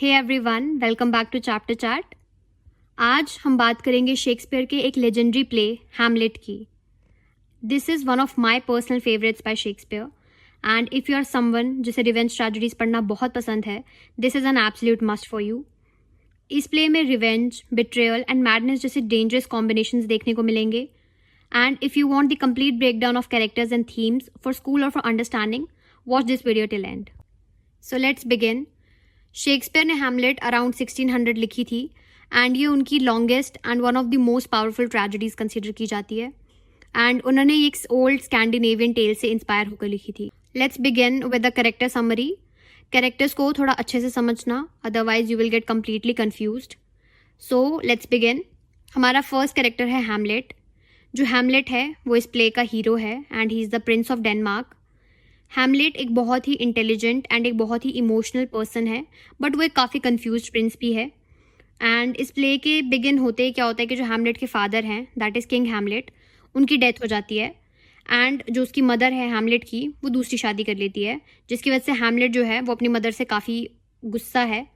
Hey everyone, welcome back to chapter chat. आज हम बात करेंगे शेक्सपियर के एक लेजेंडरी प्ले हैमलेट की। This is one of my personal favourites by Shakespeare and if you are someone जिसे revenge tragedies पढ़ना बहुत पसंद है, this is an absolute must for you. इस प्ले में रिवेंज, बिट्रेयल एंड मैडनेस जैसे dangerous combinations देखने को मिलेंगे। And if you want the complete breakdown of characters and themes for school और for understanding, watch this video till and. So let's begin. Shakespeare ने Hamlet around 1600 लिखी थी and ये उनकी longest and one of the most powerful tragedies consider की जाती है। And उन्होंने एक ओल्ड स्कैंडिनेवियन टेल से इंस्पायर होकर लिखी थी। Let's begin with the character summary. Characters को थोड़ा अच्छे से समझना, otherwise you will get completely confused. So let's begin. हमारा फर्स्ट कैरेक्टर है हैमलेट। जो हैमलेट है वो इस प्ले का हीरो है and he is the Prince of Denmark. Hamlet एक बहुत ही इंटेलिजेंट एंड एक बहुत ही इमोशनल पर्सन है, बट वो एक काफ़ी कंफ्यूज्ड प्रिंस भी है। एंड इस प्ले के बिगिन होते ही क्या होता है कि जो हैमलेट के फादर हैं, दैट इज़ किंग हैमलेट, उनकी डेथ हो जाती है। एंड जो उसकी मदर है हैमलेट की, वो दूसरी शादी कर लेती है, जिसकी वजह से हैमलेट जो है वो अपनी मदर से काफ़ी गुस्सा है।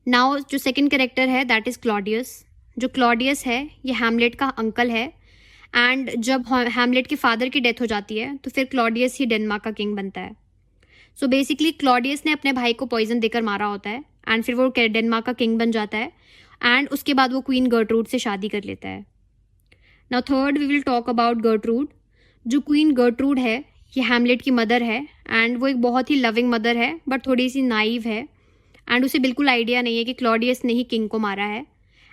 नाउ जो सेकेंड कैरेक्टर है दैट इज़ क्लॉडियस। जो क्लॉडियस है ये हैमलेट का अंकल है एंड जब हैमलेट के फादर की डेथ हो जाती है तो फिर क्लॉडियस ही डेनमार्क का किंग बनता है। सो बेसिकली क्लॉडियस ने अपने भाई को पॉइजन देकर मारा होता है एंड फिर वो डेनमार्क का किंग बन जाता है एंड उसके बाद वो क्वीन गर्ट्रूड से शादी कर लेता है। Now third we will talk about Gertrude. जो क्वीन गर्ट्रूड है ये हैमलेट की मदर है एंड वो एक बहुत ही लविंग मदर है, बट थोड़ी सी नाइव है एंड उसे बिल्कुल आइडिया नहीं है कि क्लॉडियस ने ही किंग को मारा है।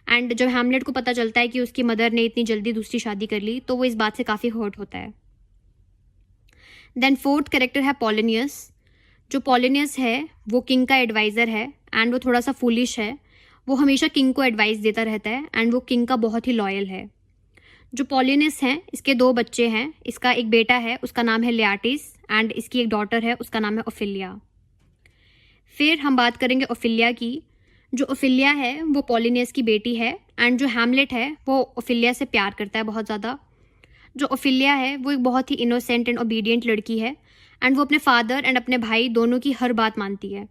एंड जब हैमलेट को पता चलता है कि उसकी मदर ने इतनी जल्दी दूसरी शादी कर ली तो वो इस बात से काफ़ी हर्ट होता है। देन फोर्थ कैरेक्टर है पॉलिनियस। जो पॉलिनियस है वो किंग का एडवाइज़र है एंड वो थोड़ा सा फूलिश है। वो हमेशा किंग को एडवाइस देता रहता है एंड वो किंग का बहुत ही लॉयल है। जो पॉलिनियस है इसके दो बच्चे हैं। इसका एक बेटा है, उसका नाम है लियाटिस, एंड इसकी एक डॉटर है, उसका नाम है ओफिलिया। फिर हम बात करेंगे ओफिलिया की। जो ओफिलिया है वो पॉलिनियस की बेटी है एंड जो हैमलेट है वो ओफिलिया से प्यार करता है बहुत ज़्यादा। जो ओफिलिया है वो एक बहुत ही इनोसेंट एंड ओबीडियंट लड़की है एंड वो अपने फादर एंड अपने भाई दोनों की हर बात मानती है।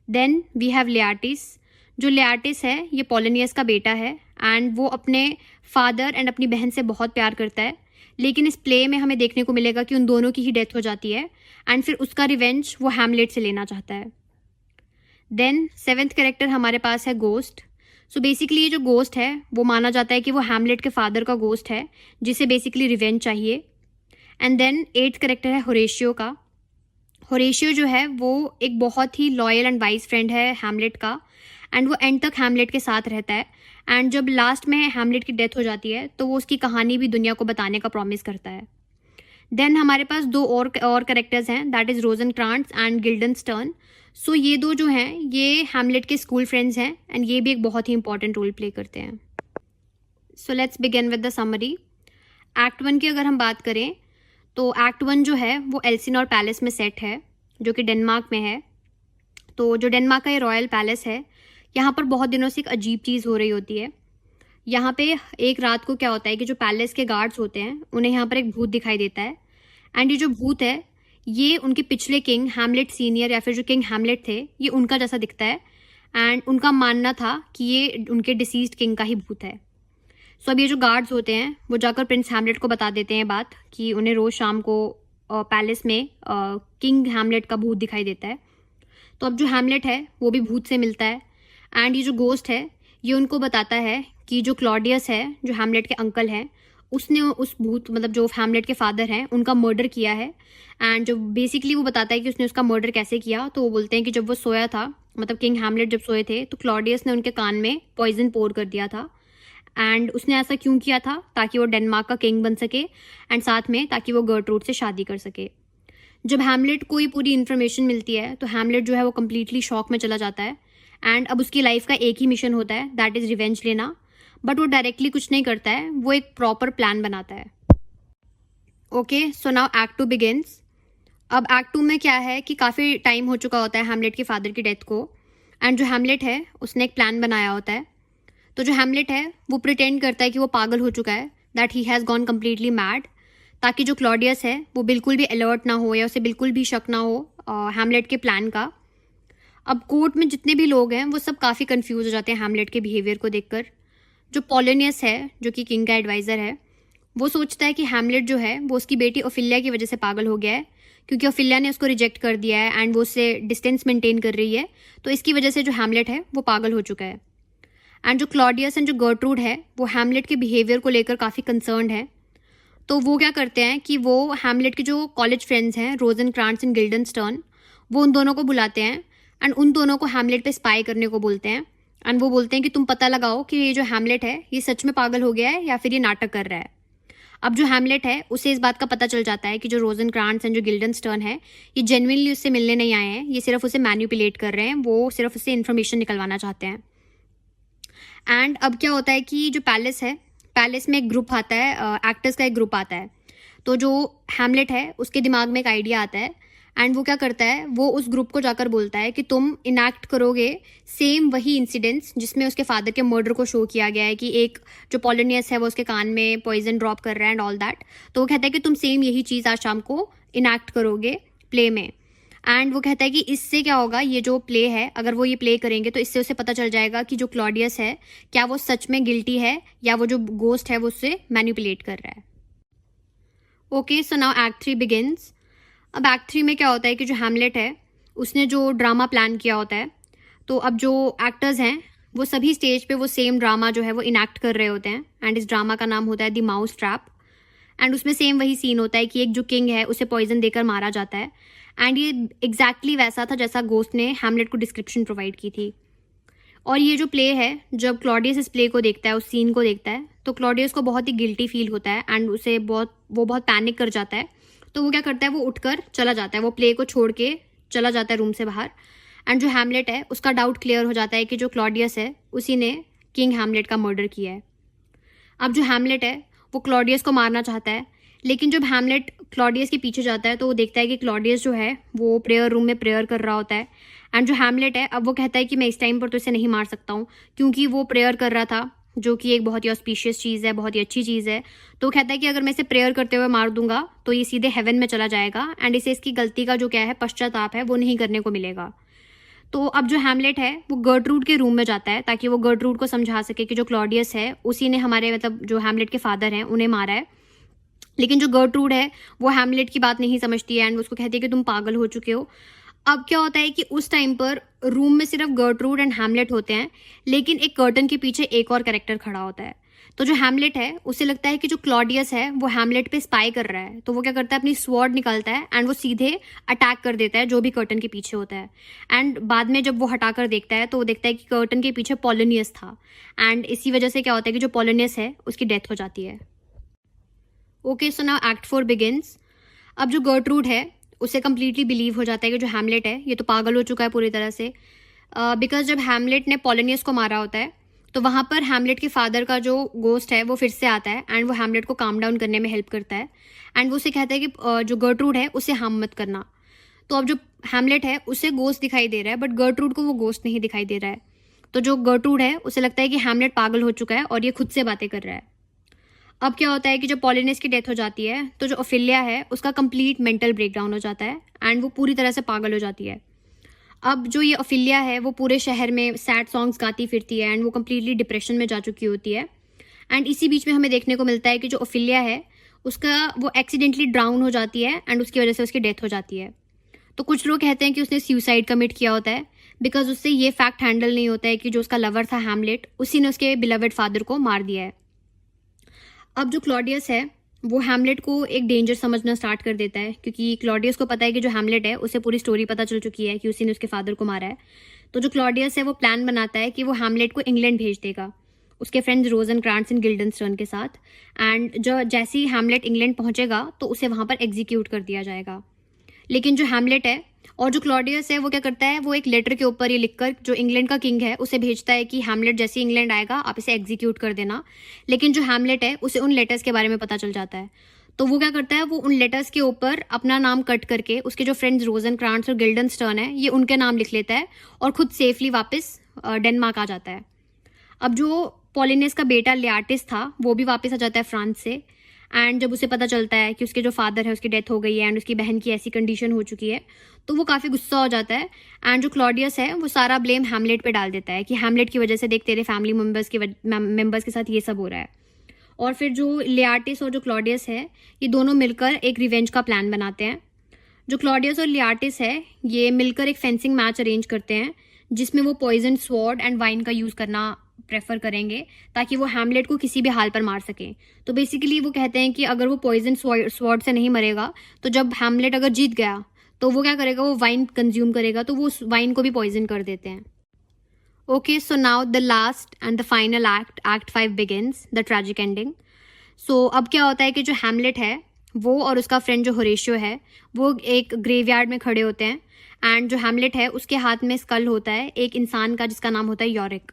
Then we have Laertes. जो लियाटिस है ये पॉलिनियस का बेटा है एंड वो अपने फादर एंड अपनी बहन से बहुत प्यार करता है, लेकिन इस प्ले में हमें देखने को मिलेगा कि उन दोनों की ही डेथ हो जाती है एंड फिर उसका रिवेंज वो हैमलेट से लेना चाहता है। देन सेवेंथ कैरेक्टर हमारे पास है गोस्ट। सो बेसिकली ये जो गोस्ट है वो माना जाता है कि वो हैमलेट के फादर का गोस्ट है, जिसे बेसिकली रिवेंज चाहिए। एंड देन एट्थ कैरेक्टर है होरेशियो का। होरेशियो जो है वो एक बहुत ही लॉयल एंड वाइज फ्रेंड है हैमलेट का एंड वो एंड तक हैमलेट के साथ रहता है एंड जब लास्ट में हैमलेट की डेथ हो जाती है तो वो उसकी कहानी भी दुनिया को बताने का प्रॉमिस करता है। देन हमारे पास दो और कैरेक्टर्स हैं, दैट इज़ रोजनक्रांट्स एंड गिल्डनस्टर्न। सो ये दो जो हैं ये हैमलेट के स्कूल फ्रेंड्स हैं एंड ये भी एक बहुत ही इंपॉर्टेंट रोल प्ले करते हैं। So let's begin with the summary. Act 1 की अगर हम बात करें तो एक्ट 1 जो है वो एल्सिनोर पैलेस में सेट है, जो कि डेनमार्क में है। तो जो डेनमार्क का ये रॉयल पैलेस है, यहाँ पर बहुत दिनों से एक अजीब चीज़ हो रही होती है। यहाँ पे एक रात को क्या होता है कि जो पैलेस के गार्ड्स होते हैं उन्हें यहाँ पर एक भूत दिखाई देता है एंड ये जो भूत है ये उनके पिछले किंग हैमलेट सीनियर या फिर जो किंग हैमलेट थे ये उनका जैसा दिखता है एंड उनका मानना था कि ये उनके डिसीज्ड किंग का ही भूत है। सो अब ये जो गार्ड्स होते हैं वो जाकर प्रिंस हैमलेट को बता देते हैं बात कि उन्हें रोज़ शाम को पैलेस में किंग हैमलेट का भूत दिखाई देता है। तो अब जो हैमलेट है वो भी भूत से मिलता है एंड ये जो गोस्ट है ये उनको बताता है कि जो क्लॉडियस है, जो हैमलेट के अंकल हैं, उसने उस भूत मतलब जो हैमलेट के फादर हैं उनका मर्डर किया है। एंड जो बेसिकली वो बताता है कि उसने उसका मर्डर कैसे किया, तो वो बोलते हैं कि जब वो सोया था, मतलब किंग हैमलेट जब सोए थे, तो क्लॉडियस ने उनके कान में पॉइजन पोर कर दिया था। एंड उसने ऐसा क्यों किया था? ताकि वो डेनमार्क का किंग बन सके एंड साथ में ताकि वो गर्ट्रूड से शादी कर सके। जब हैमलेट को ये पूरी इन्फॉर्मेशन मिलती है तो हैमलेट जो है वो कम्प्लीटली शॉक में चला जाता है एंड अब उसकी लाइफ का एक ही मिशन होता है, दैट इज़ रिवेंज लेना। बट वो डायरेक्टली कुछ नहीं करता है, वो एक प्रॉपर प्लान बनाता है। Okay, so now act 2 begins. अब एक्ट 2 में क्या है कि काफ़ी टाइम हो चुका होता है हैमलेट के फादर की डेथ को एंड जो हैमलेट है उसने एक प्लान बनाया होता है। तो जो हैमलेट है वो प्रिटेंड करता है कि वो पागल हो चुका है, that he has gone completely mad, ताकि जो क्लॉडियस है वो बिल्कुल भी अलर्ट ना हो या उसे बिल्कुल भी शक ना हो हैमलेट के प्लान का। अब कोर्ट में जितने भी लोग हैं वो सब काफ़ी कंफ्यूज हो जाते हैं हैमलेट के बिहेवियर को देखकर। जो पोलिनियस है, जो कि किंग का एडवाइज़र है, वो सोचता है कि हैमलेट जो है वो उसकी बेटी ओफिलिया की वजह से पागल हो गया है, क्योंकि ओफिलिया ने उसको रिजेक्ट कर दिया है एंड वो उससे डिस्टेंस मेंटेन कर रही है, तो इसकी वजह से जो हैमलेट है वो पागल हो चुका है। एंड जो क्लॉडियस एंड जो गर्ट्रूड है वो हैमलेट के बिहेवियर को लेकर काफ़ी कंसर्न्ड है। तो वो क्या करते हैं कि वो हैमलेट के जो कॉलेज फ्रेंड्स हैं, रोजनक्रांट्स एंड गिल्डनस्टर्न, वो उन दोनों को बुलाते हैं एंड उन दोनों को हैमलेट पे स्पाई करने को बोलते हैं। एंड वो बोलते हैं कि तुम पता लगाओ कि ये जो हैमलेट है ये सच में पागल हो गया है या फिर ये नाटक कर रहा है। अब जो हैमलेट है उसे इस बात का पता चल जाता है कि जो रोजनक्रांट्स एंड जो गिल्डनस्टर्न है ये जेन्युइनली उससे मिलने नहीं आए हैं, ये सिर्फ उसे मैनिपुलेट कर रहे हैं, वो सिर्फ उससे इन्फॉर्मेशन निकलवाना चाहते हैं। एंड अब क्या होता है कि जो पैलेस है, पैलेस में एक ग्रुप आता है, एक्टर्स का एक ग्रुप आता है। तो जो हैमलेट है उसके दिमाग में एक आइडिया आता है एंड वो क्या करता है, वो उस ग्रुप को जाकर बोलता है कि तुम इनैक्ट करोगे सेम वही इंसिडेंट्स जिसमें उसके फादर के मर्डर को शो किया गया है कि एक जो पोलिनियस है वो उसके कान में पॉइजन ड्रॉप कर रहा है एंड ऑल दैट। तो वो कहता है कि तुम सेम यही चीज़ आज शाम को इनैक्ट करोगे प्ले में। एंड वो कहता है कि इससे क्या होगा, ये जो प्ले है अगर वो ये प्ले करेंगे तो इससे उसे पता चल जाएगा कि जो क्लॉडियस है क्या वो सच में गिल्टी है या वो जो गोस्ट है वो उससे मैनिपुलेट कर रहा है। Okay, so now act 3 begins. अब एक्ट 3 में क्या होता है कि जो हैमलेट है उसने जो ड्रामा प्लान किया होता है, तो अब जो एक्टर्स हैं वो सभी स्टेज पे वो सेम ड्रामा जो है वो इनैक्ट कर रहे होते हैं एंड इस ड्रामा का नाम होता है द माउस ट्रैप। एंड उसमें सेम वही सीन होता है कि एक जो किंग है उसे पॉइजन देकर मारा जाता है एंड ये एग्जैक्टली वैसा था जैसा गोस्ट ने हैमलेट को डिस्क्रिप्शन प्रोवाइड की थी। और ये जो प्ले है, जब क्लॉडियस इस प्ले को देखता है, उस सीन को देखता है, तो क्लॉडियस को बहुत ही गिल्टी फील होता है एंड उसे वो बहुत पैनिक कर जाता है। तो वो क्या करता है, वो उठकर चला जाता है, वो प्ले को छोड़ के चला जाता है रूम से बाहर। एंड जो हैमलेट है उसका डाउट क्लियर हो जाता है कि जो क्लॉडियस है उसी ने किंग हैमलेट का मर्डर किया है। अब जो हैमलेट है वो क्लॉडियस को मारना चाहता है, लेकिन जब हैमलेट क्लॉडियस के पीछे जाता है तो वो देखता है कि क्लॉडियस जो है वो प्रेयर रूम में प्रेयर कर रहा होता है। एंड जो हैमलेट है अब वो कहता है कि मैं इस टाइम पर तो इसे नहीं मार सकता हूँ, क्योंकि वो प्रेयर कर रहा था, जो कि एक बहुत ही ऑस्पिशियस चीज़ है, बहुत ही अच्छी चीज़ है। तो वो कहता है कि अगर मैं इसे प्रेयर करते हुए मार दूंगा तो ये सीधे हेवन में चला जाएगा एंड इसे इसकी गलती का जो क्या है पश्चाताप है वो नहीं करने को मिलेगा। तो अब जो हैमलेट है वो गर्ट्रूड के रूम में जाता है ताकि वो गर्ट्रूड को समझा सके कि जो क्लॉडियस है उसी ने हमारे मतलब जो हैमलेट के फादर हैं उन्हें मारा है। लेकिन जो गर्ट्रूड है वो हैमलेट की बात नहीं समझती है एंड उसको कहती है कि तुम पागल हो चुके हो। अब क्या होता है कि उस टाइम पर रूम में सिर्फ गर्ट्रूड एंड हैमलेट होते हैं, लेकिन एक कर्टन के पीछे एक और कैरेक्टर खड़ा होता है। तो जो हैमलेट है उसे लगता है कि जो क्लॉडियस है वो हैमलेट पे स्पाई कर रहा है, तो वो क्या करता है, अपनी स्वॉर्ड निकालता है एंड वो सीधे अटैक कर देता है जो भी कर्टन के पीछे होता है। एंड बाद में जब वो हटाकर देखता है तो वो देखता है कि कर्टन के पीछे पोलिनियस था एंड इसी वजह से क्या होता है कि जो पोलिनियस है उसकी डेथ हो जाती है। Okay, so now act 4 begins. अब जो गर्ट्रूड है उसे कम्प्लीटली बिलीव हो जाता है कि जो हैमलेट है ये तो पागल हो चुका है पूरी तरह से, बिकॉज जब हैमलेट ने पोलिनियस को मारा होता है तो वहाँ पर हैमलेट के फादर का जो गोस्ट है वो फिर से आता है एंड वो हैमलेट को काम डाउन करने में हेल्प करता है एंड वो उसे कहता है कि जो गर्ट्रूड है उसे हार्म मत करना। तो अब जो हैमलेट है उसे गोस्ट दिखाई दे रहा है बट गर्ट्रूड को वो गोस्ट नहीं दिखाई दे रहा है। तो जो गर्ट्रूड है उसे लगता है कि हैमलेट पागल हो चुका है और ये खुद से बातें कर रहा है। अब क्या होता है कि जब पोलिनियस की डेथ हो जाती है तो जो ओफिलिया है उसका कंप्लीट मेंटल ब्रेकडाउन हो जाता है एंड वो पूरी तरह से पागल हो जाती है। अब जो ये ओफिलिया है वो पूरे शहर में सैड सॉन्ग्स गाती फिरती है एंड वो कम्प्लीटली डिप्रेशन में जा चुकी होती है। एंड इसी बीच में हमें देखने को मिलता है कि जो ओफिलिया है उसका वो एक्सीडेंटली ड्राउन हो जाती है एंड उसकी वजह से उसकी डेथ हो जाती है। तो कुछ लोग कहते हैं कि उसने सुसाइड कमिट किया होता है बिकॉज उससे ये फैक्ट हैंडल नहीं होता है कि जो उसका लवर था हैमलेट उसी ने उसके बिलवेड फादर को मार दिया है। अब जो क्लॉडियस है वो हैमलेट को एक डेंजर समझना स्टार्ट कर देता है, क्योंकि क्लॉडियस को पता है कि जो हैमलेट है उसे पूरी स्टोरी पता चल चुकी है कि उसी ने उसके फादर को मारा है। तो जो क्लॉडियस है वो प्लान बनाता है कि वो हैमलेट को इंग्लैंड भेज देगा उसके फ्रेंड्स रोजनक्रांट्स एंड गिल्डनस्टर्न के साथ। एंड जो जैसे ही हैमलेट इंग्लैंड पहुंचेगा तो उसे वहां पर एग्जीक्यूट कर दिया जाएगा। लेकिन जो हैमलेट है और जो क्लॉडियस है वो क्या करता है, वो एक लेटर के ऊपर ये लिखकर जो इंग्लैंड का किंग है उसे भेजता है कि हैमलेट जैसे ही इंग्लैंड आएगा आप इसे एग्जीक्यूट कर देना। लेकिन जो हैमलेट है उसे उन लेटर्स के बारे में पता चल जाता है, तो वो क्या करता है, वो उन लेटर्स के ऊपर अपना नाम कट करके उसके जो फ्रेंड्स रोजनक्रांट्स और गिल्डनस्टर्न है ये उनके नाम लिख लेता है और खुद सेफली वापस डेनमार्क आ जाता है। अब जो पोलिनियस का बेटा लियाटिस था वो भी वापस आ जाता है फ्रांस से एंड जब उसे पता चलता है कि उसके जो फादर है उसकी डेथ हो गई है एंड उसकी बहन की ऐसी कंडीशन हो चुकी है, तो वो काफ़ी गुस्सा हो जाता है। एंड जो क्लॉडियस है वो सारा ब्लेम हैमलेट पे डाल देता है कि हैमलेट की वजह से देख तेरे फैमिली मेम्बर्स के साथ ये सब हो रहा है। और फिर जो लियाटिस और जो क्लॉडियस है ये दोनों मिलकर एक रिवेंज का प्लान बनाते हैं। जो क्लॉडियस और लियाटिस है ये मिलकर एक फेंसिंग मैच अरेंज करते हैं जिसमें वो पॉइजन स्वॉर्ड एंड वाइन का यूज़ करना प्रेफर करेंगे ताकि वो हैमलेट को किसी भी हाल पर मार सकें। तो बेसिकली वो कहते हैं कि अगर वो पॉइजन स्वॉर्ड से नहीं मरेगा तो जब हैमलेट अगर जीत गया तो वो क्या करेगा, वो वाइन कंज्यूम करेगा, तो वो उस वाइन को भी पॉइजन कर देते हैं। Okay, so now the last and the final act 5 begins, the tragic ending. So अब क्या होता है कि जो हैमलेट है वो और उसका फ्रेंड जो होरेशियो है वो एक ग्रेवयार्ड में खड़े होते हैं एंड जो हैमलेट है उसके हाथ में स्कल होता है एक इंसान का जिसका नाम होता है यॉरिक।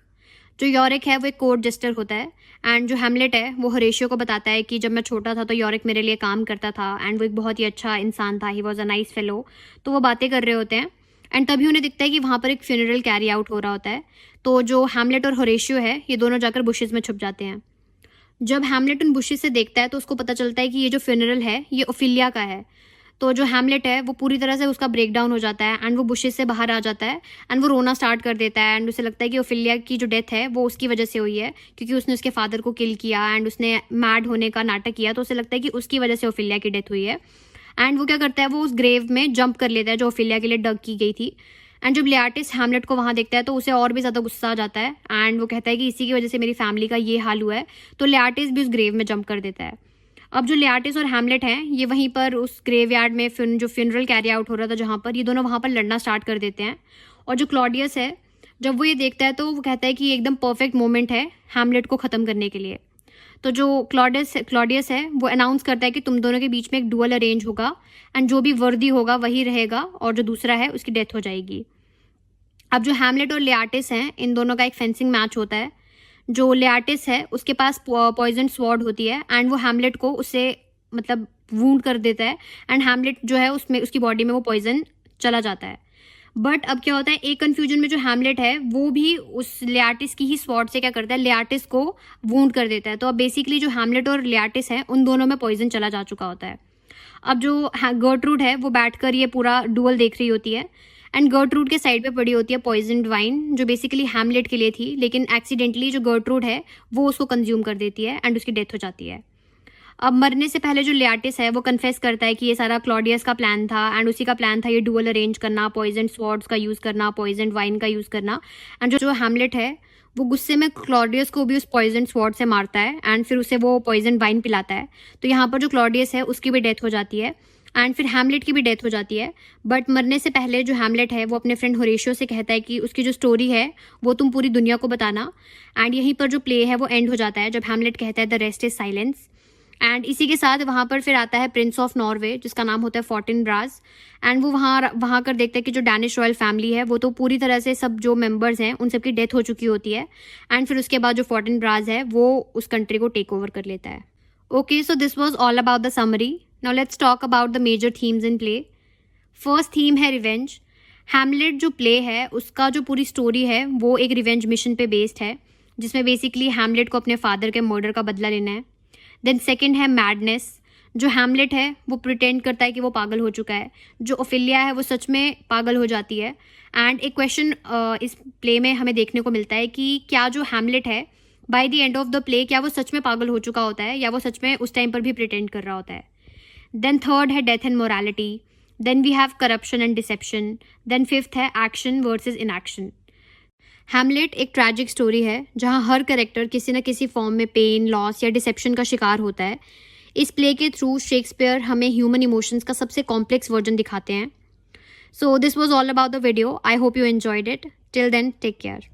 जो यॉरिक है वो एक कोर्ट जस्टर होता है एंड जो हैमलेट है वो होरेशियो को बताता है कि जब मैं छोटा था तो यॉरिक मेरे लिए काम करता था एंड वो एक बहुत ही अच्छा इंसान था, he was a nice fellow. तो वो बातें कर रहे होते हैं एंड तभी उन्हें दिखता है कि वहाँ पर एक फ्यूनरल कैरी आउट हो रहा होता है। तो जो हैमलेट और होरेशियो है ये दोनों जाकर बुशेस में छुप जाते हैं। जब हैमलेट उन बुशेस से देखता है तो उसको पता चलता है कि ये जो फ्यूनरल है ये ओफिलिया का है। तो जो हैमलेट है वो पूरी तरह से उसका ब्रेक डाउन हो जाता है एंड वो बुशेस से बाहर आ जाता है एंड वो रोना स्टार्ट कर देता है एंड उसे लगता है कि ओफिलिया की जो डेथ है वो उसकी वजह से हुई है क्योंकि उसने उसके फादर को किल किया एंड उसने मैड होने का नाटक किया, तो उसे लगता है कि उसकी वजह से ओफिलिया की डेथ हुई है। एंड वो क्या करता है, वो उस ग्रेव में जंप कर लेता है जो ओफिलिया के लिए डग की गई थी। एंड जब लियाटिस हैमलेट को वहाँ देखता है तो उसे और भी ज़्यादा गुस्सा आ जाता है एंड वो कहता है कि इसी की वजह से मेरी फैमिली का ये हाल हुआ है। तो लियाटिस भी उस ग्रेव में जंप कर देता है। अब जो लियाटिस और हैमलेट हैं ये वहीं पर उस ग्रेवयार्ड में जो फ्यूनरल कैरी आउट हो रहा था जहाँ पर, ये दोनों वहाँ पर लड़ना स्टार्ट कर देते हैं। और जो क्लॉडियस है जब वो ये देखता है तो वो कहता है कि ये एकदम परफेक्ट मोमेंट है हैमलेट को ख़त्म करने के लिए। तो जो क्लॉडियस है वो अनाउंस करता है कि तुम दोनों के बीच में एक डुअल अरेंज होगा एंड जो भी वर्दी होगा वही रहेगा और जो दूसरा है उसकी डेथ हो जाएगी। अब जो हैमलेट और लियाटिस हैं इन दोनों का एक फेंसिंग मैच होता है। जो लियाटिस है उसके पास पॉइजन स्वॉर्ड होती है एंड वो हैमलेट को उससे मतलब वूंड कर देता है एंड हैमलेट जो है उसमें उसकी बॉडी में वो पॉइजन चला जाता है। बट अब क्या होता है, एक कन्फ्यूजन में जो हैमलेट है वो भी उस लियाटिस की ही स्वॉर्ड से क्या करता है, लियाटिस को वूंड कर देता है। तो अब बेसिकली जो हैमलेट और लियाटिस है उन दोनों में पॉइजन चला जा चुका होता है। अब जो गर्ट्रूड है वो बैठकर ये पूरा डुअल देख रही होती है एंड गर्ट्रूड के साइड पे पड़ी होती है पॉइजनड वाइन जो बेसिकली हैमलेट के लिए थी, लेकिन एक्सीडेंटली जो गर्ट्रूड है वो उसको कंज्यूम कर देती है एंड उसकी डेथ हो जाती है। अब मरने से पहले जो लियाटिस है वो कन्फेस करता है कि ये सारा क्लॉडियस का प्लान था एंड उसी का प्लान था ये डुअल अरेंज करना, पॉइजन स्वॉर्ड्स का यूज़ करना, पॉइजन वाइन का यूज़ करना। एंड जो हैमलेट है वो गुस्से में क्लॉडियस को भी उस पॉइजन स्वॉर्ड से मारता है एंड फिर उसे वो पॉइजन वाइन पिलाता है। तो यहाँ पर जो क्लॉडियस है उसकी भी डेथ हो जाती है एंड फिर हैमलेट की भी डेथ हो जाती है। बट मरने से पहले जो हैमलेट है वो अपने फ्रेंड होरेशियो से कहता है कि उसकी जो स्टोरी है वो तुम पूरी दुनिया को बताना। एंड यहीं पर जो प्ले है वो एंड हो जाता है जब हैमलेट कहता है the rest is silence. And इसी के साथ वहाँ पर फिर आता है प्रिंस ऑफ नॉर्वे जिसका नाम होता है फोर्टिनब्रास एंड वो वहाँ कर देखता है कि जो डैनिश रॉयल फैमिली है वो तो पूरी तरह से सब जो मेंबर्स हैं उन सबकी डेथ हो चुकी होती है। एंड फिर उसके बाद जो फोर्टिनब्रास है वो उस कंट्री को टेक ओवर कर लेता है। Okay, so this was all about the summary. Now let's talk about the major themes in play. First theme है रिवेंज। हैमलेट जो प्ले है उसका जो पूरी स्टोरी है वो एक रिवेंज मिशन पे बेस्ड है जिसमें बेसिकली हैमलेट को अपने फादर के मर्डर का बदला लेना है। देन सेकेंड है मैडनेस। जो हैमलेट है वो प्रिटेंड करता है कि वो पागल हो चुका है, जो ओफिलिया है वो सच में पागल हो जाती है। एंड एक क्वेश्चन इस प्ले में हमें देखने को मिलता है कि क्या जो हैमलेट है by the end of the play क्या वो सच में पागल हो चुका होता है या वो सच में उस टाइम पर भी प्रिटेंड कर रहा होता है। देन थर्ड है death and morality. Then we have corruption and deception. Then fifth है एक्शन वर्सेस इनएक्शन। हैमलेट एक ट्रैजिक स्टोरी है जहां हर कैरेक्टर किसी न किसी फॉर्म में पेन, लॉस या डिसेप्शन का शिकार होता है। इस प्ले के थ्रू शेक्सपियर हमें ह्यूमन इमोशंस का सबसे कॉम्प्लेक्स वर्जन दिखाते हैं। So this was all about the video. I hope you enjoyed it. Till then take care.